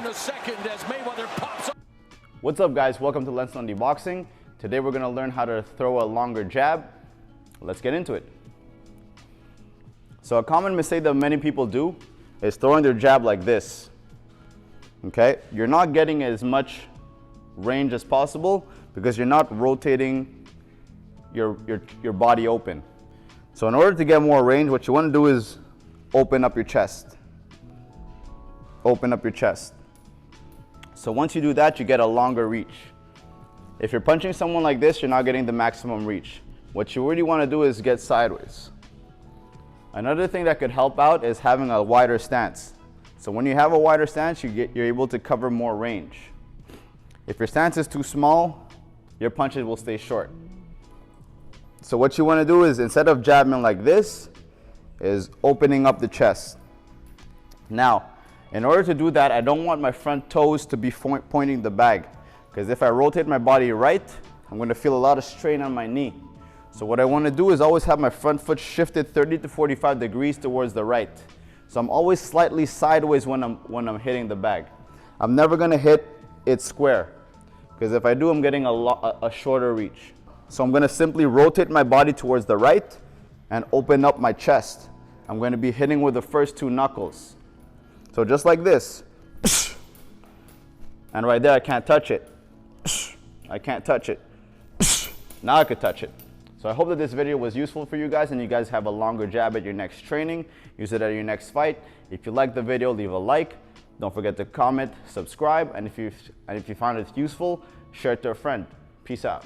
a second as Mayweather pops up. What's up, guys? Welcome to Lentz Lundy Boxing. Today we're going to learn how to throw a longer jab. Let's get into it. So a common mistake that many people do is throwing their jab like this. Okay? You're not getting as much range as possible because you're not rotating your body open. So in order to get more range, what you want to do is open up your chest. Open up your chest. So once you do that, you get a longer reach. If you're punching someone like this, you're not getting the maximum reach. What you really want to do is get sideways. Another thing that could help out is having a wider stance. So when you have a wider stance, you're able to cover more range. If your stance is too small, your punches will stay short. So what you want to do is, instead of jabbing like this, is opening up the chest. Now, in order to do that, I don't want my front toes to be pointing the bag, because if I rotate my body right, I'm going to feel a lot of strain on my knee. So what I want to do is always have my front foot shifted 30 to 45 degrees towards the right. So I'm always slightly sideways when I'm hitting the bag. I'm never going to hit it square, because if I do, I'm getting a shorter reach. So I'm going to simply rotate my body towards the right and open up my chest. I'm going to be hitting with the first two knuckles. So just like this. And right there, I can't touch it. I can't touch it. Now I could touch it. So I hope that this video was useful for you guys and you guys have a longer jab at your next training. Use it at your next fight. If you liked the video, leave a like. Don't forget to comment, subscribe, and if you found it useful, share it to a friend. Peace out.